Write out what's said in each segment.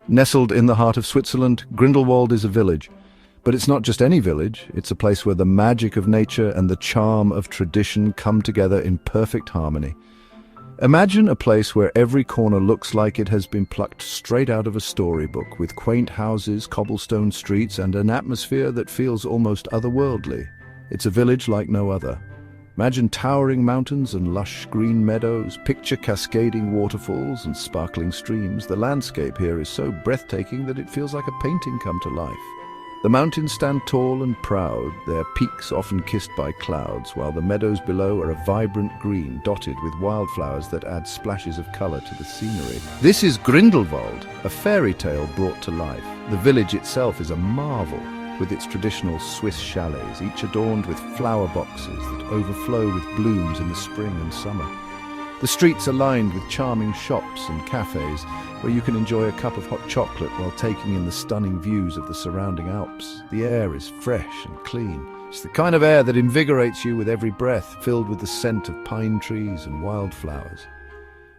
Nestled in the heart of Switzerland, Grindelwald is a village. But it's not just any village, it's a place where the magic of nature and the charm of tradition come together in perfect harmony. Imagine a place where every corner looks like it has been plucked straight out of a storybook, with quaint houses, cobblestone streets, and an atmosphere that feels almost otherworldly. It's a village like no other. Imagine towering mountains and lush green meadows, picture cascading waterfalls and sparkling streams. The landscape here is so breathtaking that it feels like a painting come to life. The mountains stand tall and proud, their peaks often kissed by clouds, while the meadows below are a vibrant green dotted with wildflowers that add splashes of colour to the scenery. This is Grindelwald, a fairy tale brought to life. The village itself is a marvel, with its traditional Swiss chalets, each adorned with flower boxes that overflow with blooms in the spring and summer. The streets are lined with charming shops and cafes where you can enjoy a cup of hot chocolate while taking in the stunning views of the surrounding Alps. The air is fresh and clean. It's the kind of air that invigorates you with every breath, filled with the scent of pine trees and wildflowers.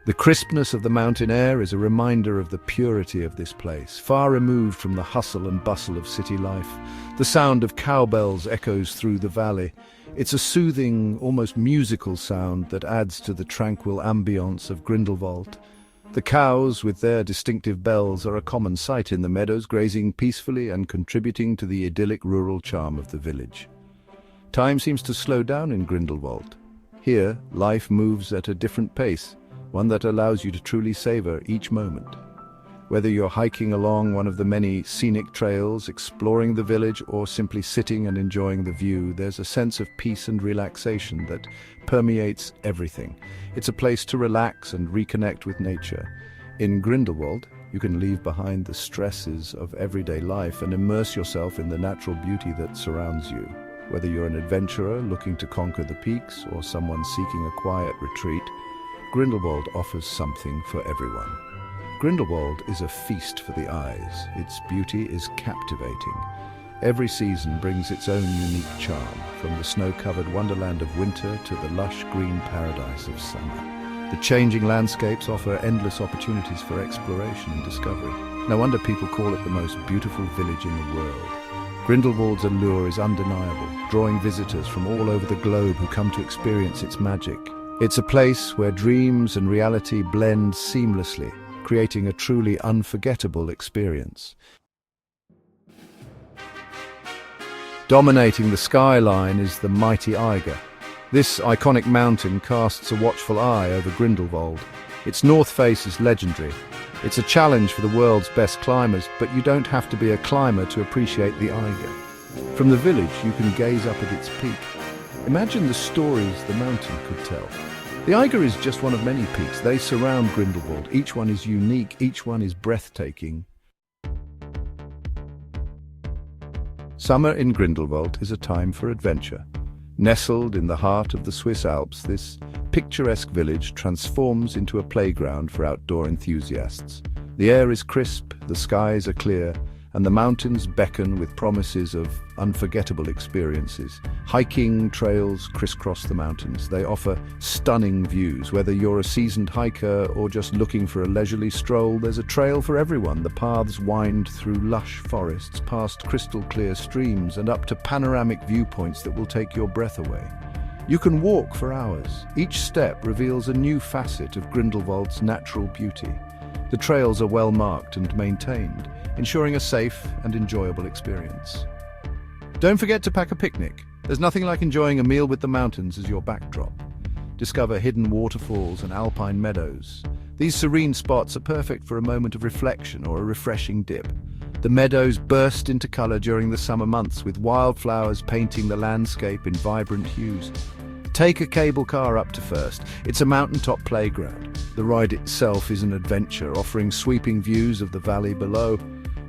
The crispness of the mountain air is a reminder of the purity of this place, far removed from the hustle and bustle of city life. The sound of cowbells echoes through the valley. It's a soothing, almost musical sound that adds to the tranquil ambience of Grindelwald. The cows, with their distinctive bells, are a common sight in the meadows, grazing peacefully and contributing to the idyllic rural charm of the village. Time seems to slow down in Grindelwald. Here, life moves at a different pace, one that allows you to truly savor each moment. Whether you're hiking along one of the many scenic trails, exploring the village, or simply sitting and enjoying the view, there's a sense of peace and relaxation that permeates everything. It's a place to relax and reconnect with nature. In Grindelwald, you can leave behind the stresses of everyday life and immerse yourself in the natural beauty that surrounds you. Whether you're an adventurer looking to conquer the peaks or someone seeking a quiet retreat, Grindelwald offers something for everyone. Grindelwald is a feast for the eyes. Its beauty is captivating. Every season brings its own unique charm, from the snow-covered wonderland of winter to the lush green paradise of summer. The changing landscapes offer endless opportunities for exploration and discovery. No wonder people call it the most beautiful village in the world. Grindelwald's allure is undeniable, drawing visitors from all over the globe who come to experience its magic. It's a place where dreams and reality blend seamlessly, creating a truly unforgettable experience. Dominating the skyline is the mighty Eiger. This iconic mountain casts a watchful eye over Grindelwald. Its north face is legendary. It's a challenge for the world's best climbers, but you don't have to be a climber to appreciate the Eiger. From the village, you can gaze up at its peak. Imagine the stories the mountain could tell. The Eiger is just one of many peaks. They surround Grindelwald. Each one is unique, each one is breathtaking. Summer in Grindelwald is a time for adventure. Nestled in the heart of the Swiss Alps, this picturesque village transforms into a playground for outdoor enthusiasts. The air is crisp, the skies are clear, and the mountains beckon with promises of unforgettable experiences. Hiking trails crisscross the mountains. They offer stunning views. Whether you're a seasoned hiker or just looking for a leisurely stroll, there's a trail for everyone. The paths wind through lush forests, past crystal-clear streams, and up to panoramic viewpoints that will take your breath away. You can walk for hours. Each step reveals a new facet of Grindelwald's natural beauty. The trails are well marked and maintained, ensuring a safe and enjoyable experience. Don't forget to pack a picnic. There's nothing like enjoying a meal with the mountains as your backdrop. Discover hidden waterfalls and alpine meadows. These serene spots are perfect for a moment of reflection or a refreshing dip. The meadows burst into color during the summer months, with wildflowers painting the landscape in vibrant hues. Take a cable car up to first. It's a mountaintop playground. The ride itself is an adventure, offering sweeping views of the valley below.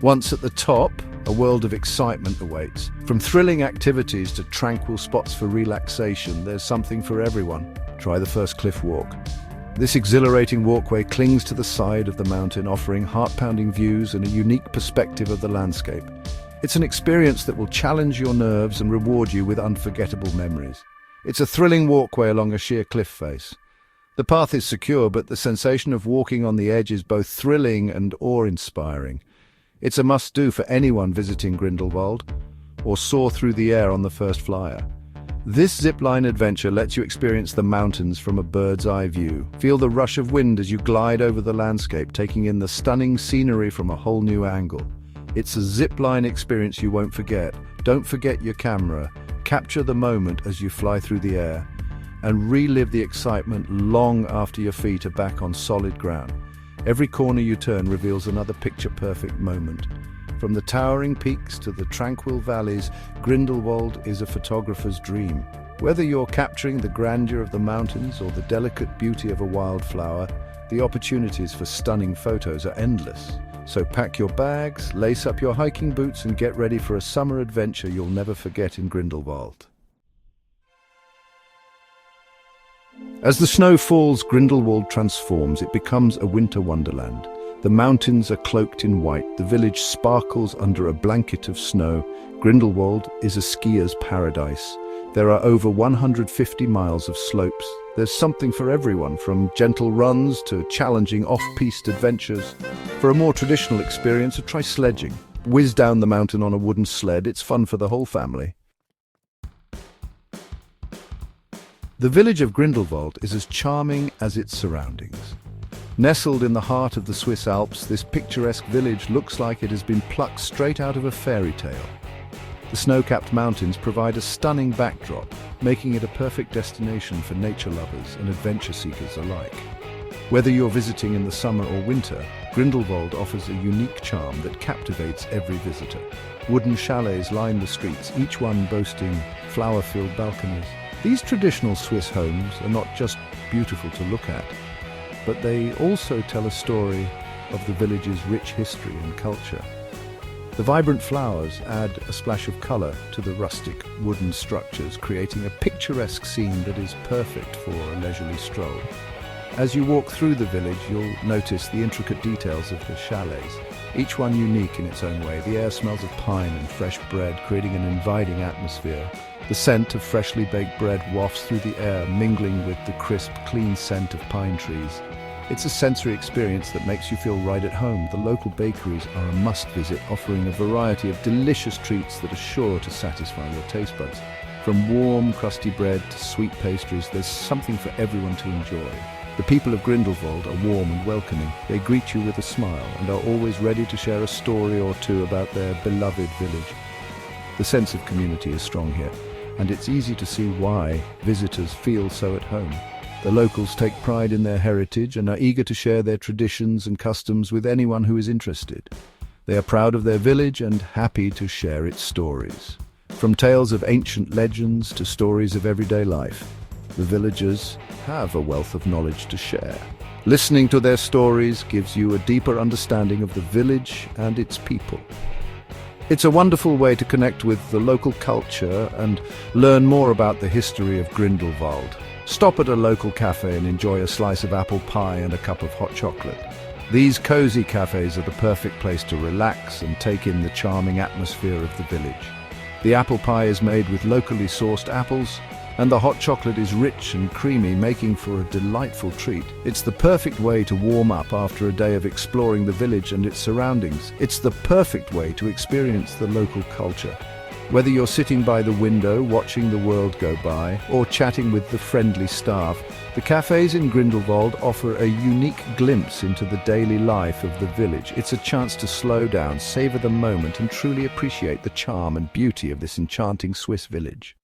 Once at the top, a world of excitement awaits. From thrilling activities to tranquil spots for relaxation, there's something for everyone. Try the first cliff walk. This exhilarating walkway clings to the side of the mountain, offering heart-pounding views and a unique perspective of the landscape. It's an experience that will challenge your nerves and reward you with unforgettable memories. It's a thrilling walkway along a sheer cliff face. The path is secure, but the sensation of walking on the edge is both thrilling and awe-inspiring. It's a must-do for anyone visiting Grindelwald, or soar through the air on the first flyer. This zipline adventure lets you experience the mountains from a bird's-eye view. Feel the rush of wind as you glide over the landscape, taking in the stunning scenery from a whole new angle. It's a zipline experience you won't forget. Don't forget your camera. Capture the moment as you fly through the air, and relive the excitement long after your feet are back on solid ground. Every corner you turn reveals another picture-perfect moment. From the towering peaks to the tranquil valleys, Grindelwald is a photographer's dream. Whether you're capturing the grandeur of the mountains or the delicate beauty of a wildflower, the opportunities for stunning photos are endless. So pack your bags, lace up your hiking boots, and get ready for a summer adventure you'll never forget in Grindelwald. As the snow falls, Grindelwald transforms. It becomes a winter wonderland. The mountains are cloaked in white. The village sparkles under a blanket of snow. Grindelwald is a skier's paradise. There are over 150 miles of slopes. There's something for everyone, from gentle runs to challenging off-piste adventures. For a more traditional experience, try sledging. Whiz down the mountain on a wooden sled. It's fun for the whole family. The village of Grindelwald is as charming as its surroundings. Nestled in the heart of the Swiss Alps, this picturesque village looks like it has been plucked straight out of a fairy tale. The snow-capped mountains provide a stunning backdrop, making it a perfect destination for nature lovers and adventure seekers alike. Whether you're visiting in the summer or winter, Grindelwald offers a unique charm that captivates every visitor. Wooden chalets line the streets, each one boasting flower-filled balconies. These traditional Swiss homes are not just beautiful to look at, but they also tell a story of the village's rich history and culture. The vibrant flowers add a splash of color to the rustic wooden structures, creating a picturesque scene that is perfect for a leisurely stroll. As you walk through the village, you'll notice the intricate details of the chalets, each one unique in its own way. The air smells of pine and fresh bread, creating an inviting atmosphere. The scent of freshly baked bread wafts through the air, mingling with the crisp, clean scent of pine trees. It's a sensory experience that makes you feel right at home. The local bakeries are a must-visit, offering a variety of delicious treats that are sure to satisfy your taste buds. From warm, crusty bread to sweet pastries, there's something for everyone to enjoy. The people of Grindelwald are warm and welcoming. They greet you with a smile and are always ready to share a story or two about their beloved village. The sense of community is strong here, and it's easy to see why visitors feel so at home. The locals take pride in their heritage and are eager to share their traditions and customs with anyone who is interested. They are proud of their village and happy to share its stories. From tales of ancient legends to stories of everyday life, the villagers have a wealth of knowledge to share. Listening to their stories gives you a deeper understanding of the village and its people. It's a wonderful way to connect with the local culture and learn more about the history of Grindelwald. Stop at a local cafe and enjoy a slice of apple pie and a cup of hot chocolate. These cozy cafes are the perfect place to relax and take in the charming atmosphere of the village. The apple pie is made with locally sourced apples, and the hot chocolate is rich and creamy, making for a delightful treat. It's the perfect way to warm up after a day of exploring the village and its surroundings. It's the perfect way to experience the local culture. Whether you're sitting by the window watching the world go by or chatting with the friendly staff, the cafes in Grindelwald offer a unique glimpse into the daily life of the village. It's a chance to slow down, savor the moment, and truly appreciate the charm and beauty of this enchanting Swiss village.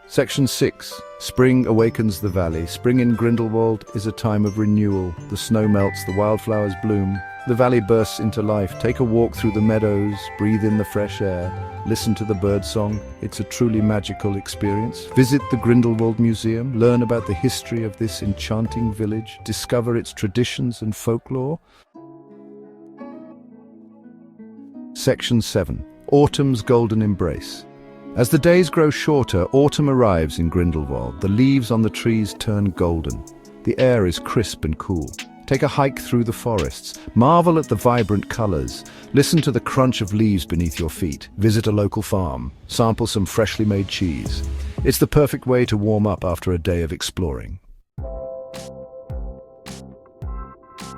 Section 6. Spring awakens the valley. Spring in Grindelwald is a time of renewal. The snow melts, the wildflowers bloom. The valley bursts into life. Take a walk through the meadows, breathe in the fresh air, listen to the birdsong. It's a truly magical experience. Visit the Grindelwald Museum, learn about the history of this enchanting village, discover its traditions and folklore. Section 7. Autumn's golden embrace. As the days grow shorter, autumn arrives in Grindelwald. The leaves on the trees turn golden. The air is crisp and cool. Take a hike through the forests. Marvel at the vibrant colors. Listen to the crunch of leaves beneath your feet. Visit a local farm. Sample some freshly made cheese. It's the perfect way to warm up after a day of exploring.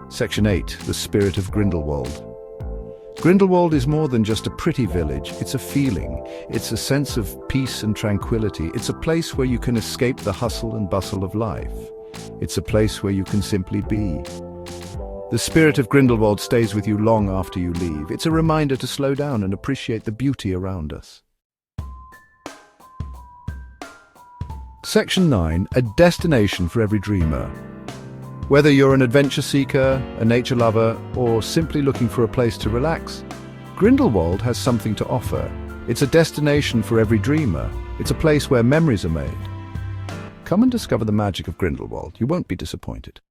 Section 8. The Spirit of Grindelwald. Grindelwald is more than just a pretty village. It's a feeling. It's a sense of peace and tranquility. It's a place where you can escape the hustle and bustle of life. It's a place where you can simply be. The spirit of Grindelwald stays with you long after you leave. It's a reminder to slow down and appreciate the beauty around us. Section 9. A destination for every dreamer. Whether you're an adventure seeker, a nature lover, or simply looking for a place to relax, Grindelwald has something to offer. It's a destination for every dreamer. It's a place where memories are made. Come and discover the magic of Grindelwald. You won't be disappointed.